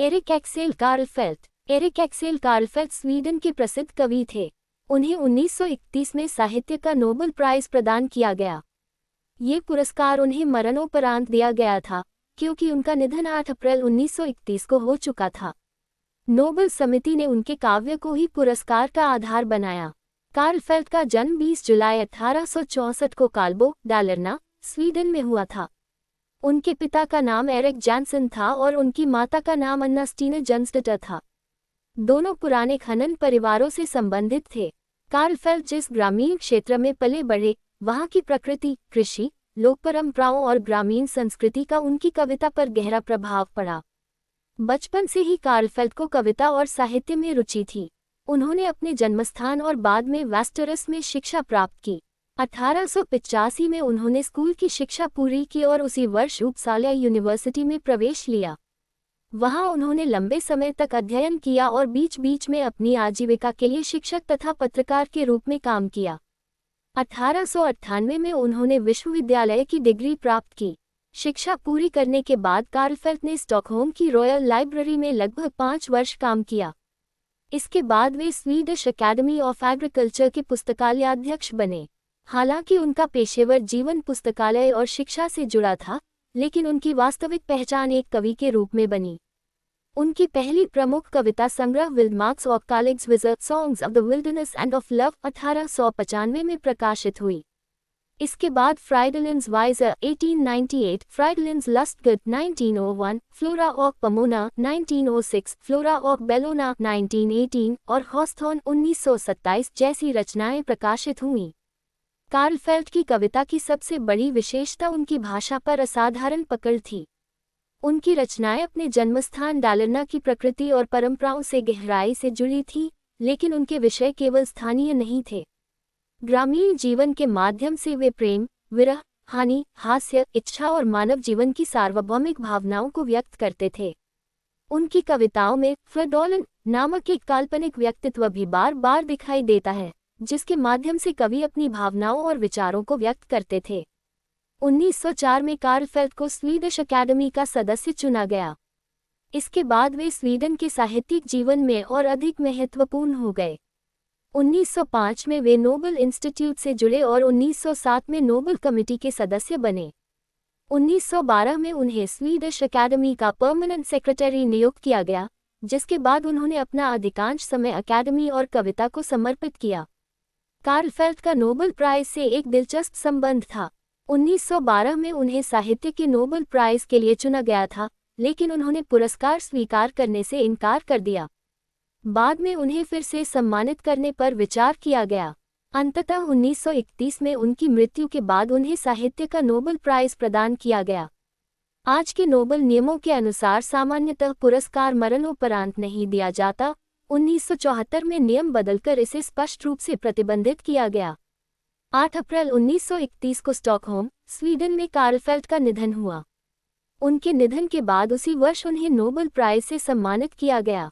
Eric Axel Karlfeldt. Erik Axel Karlfeldt Sweden के प्रसिद्ध कवि थे। उन्हें 1931 में साहित्य का नोबेल प्राइज प्रदान किया गया। ये पुरस्कार उन्हें मरणोपरांत दिया गया था, क्योंकि उनका निधन 8 अप्रैल 1931 को हो चुका था। नोबेल समिति ने उनके काव्य को ही पुरस्कार का आधार बनाया। कार्लफेल्ट का जन्म 20 जुलाई 1864 को कालबो, डालरना, स्वीडन में हुआ था। उनके पिता का नाम एरिक जैनसन था और उनकी माता का नाम अन्ना स्टीने जन्सडटर था। दोनों पुराने खनन परिवारों से संबंधित थे। कार्लफेल्ट जिस ग्रामीण क्षेत्र में पले बढ़े, वहाँ की प्रकृति, कृषि, लोक परंपराओं और ग्रामीण संस्कृति का उनकी कविता पर गहरा प्रभाव पड़ा। बचपन से ही कार्लफेल्ट को कविता और साहित्य में रुचि थी। उन्होंने अपने जन्मस्थान और बाद में वेस्टेरस में शिक्षा प्राप्त की। 1885 में उन्होंने स्कूल की शिक्षा पूरी की और उसी वर्ष उपसाला यूनिवर्सिटी में प्रवेश लिया। वहां उन्होंने लंबे समय तक अध्ययन किया और बीच बीच में अपनी आजीविका के लिए शिक्षक तथा पत्रकार के रूप में काम किया। 1898 में उन्होंने विश्वविद्यालय की डिग्री प्राप्त की। शिक्षा पूरी करने के बाद कार्लफेल्ट ने स्टॉकहोम की रॉयल लाइब्रेरी में लगभग 5 वर्ष काम किया। इसके बाद वे स्वीडिश अकेडमी ऑफ एग्रीकल्चर के पुस्तकालयाध्यक्ष बने। हालांकि उनका पेशेवर जीवन पुस्तकालय और शिक्षा से जुड़ा था, लेकिन उनकी वास्तविक पहचान एक कवि के रूप में बनी। उनकी पहली प्रमुख कविता संग्रह विल्डमार्क्स ऑफ कॉलेग्स विजर्ड songs of the wilderness and of love 1895 में प्रकाशित हुई। इसके बाद Fridolins visor 1898, Fridolins lustgard 1901, Flora of Pomona 1906, Flora of Bellona 1918 और हॉस्थॉर्न 1927 जैसी रचनाएं प्रकाशित हुईं। कार्लफेल्ट की कविता की सबसे बड़ी विशेषता उनकी भाषा पर असाधारण पकड़ थी। उनकी रचनाएं अपने जन्मस्थान डालरना की प्रकृति और परंपराओं से गहराई से जुड़ी थीं, लेकिन उनके विषय केवल स्थानीय नहीं थे। ग्रामीण जीवन के माध्यम से वे प्रेम, विरह, हानि, हास्य, इच्छा और मानव जीवन की सार्वभौमिक भावनाओं को व्यक्त करते थे। उनकी कविताओं में फ्रेडोलन नामक एक काल्पनिक व्यक्तित्व भी बार बार दिखाई देता है, जिसके माध्यम से कवि अपनी भावनाओं और विचारों को व्यक्त करते थे। 1904 में कार्लफेल्ट को स्वीडिश अकेडमी का सदस्य चुना गया। इसके बाद वे स्वीडन के साहित्यिक जीवन में और अधिक महत्वपूर्ण हो गए। 1905 में वे नोबेल इंस्टीट्यूट से जुड़े और 1907 में नोबेल कमेटी के सदस्य बने। 1912 में उन्हें स्वीडिश अकेडमी का परमानेंट सेक्रेटरी नियुक्त किया गया, जिसके बाद उन्होंने अपना अधिकांश समय अकेडमी और कविता को समर्पित किया। कार्लफेल्ट का नोबेल प्राइज से एक दिलचस्प संबंध था। 1912 में उन्हें साहित्य के नोबेल प्राइज के लिए चुना गया था, लेकिन उन्होंने पुरस्कार स्वीकार करने से इनकार कर दिया। बाद में उन्हें फिर से सम्मानित करने पर विचार किया गया। अंततः 1931 में उनकी मृत्यु के बाद उन्हें साहित्य का नोबेल प्राइज प्रदान किया गया। आज के नोबेल नियमों के अनुसार सामान्यतः पुरस्कार मरणोपरांत नहीं दिया जाता। 1974 में नियम बदलकर इसे स्पष्ट रूप से प्रतिबंधित किया गया। 8 अप्रैल 1931 को स्टॉकहोम, स्वीडन में कार्लफेल्ट का निधन हुआ। उनके निधन के बाद उसी वर्ष उन्हें नोबेल प्राइज से सम्मानित किया गया।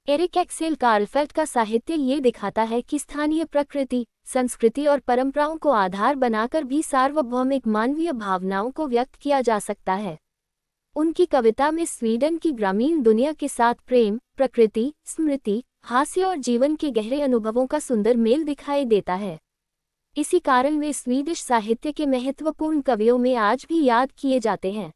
एरिक एक्सेल कार्लफेल्ट का साहित्य ये दिखाता है कि स्थानीय प्रकृति, संस्कृति और परंपराओं को आधार बनाकर भी सार्वभौमिक मानवीय भावनाओं को व्यक्त किया जा सकता है। उनकी कविता में स्वीडन की ग्रामीण दुनिया के साथ प्रेम, प्रकृति, स्मृति, हास्य और जीवन के गहरे अनुभवों का सुंदर मेल दिखाई देता है। इसी कारण वे स्वीडिश साहित्य के महत्वपूर्ण कवियों में आज भी याद किए जाते हैं।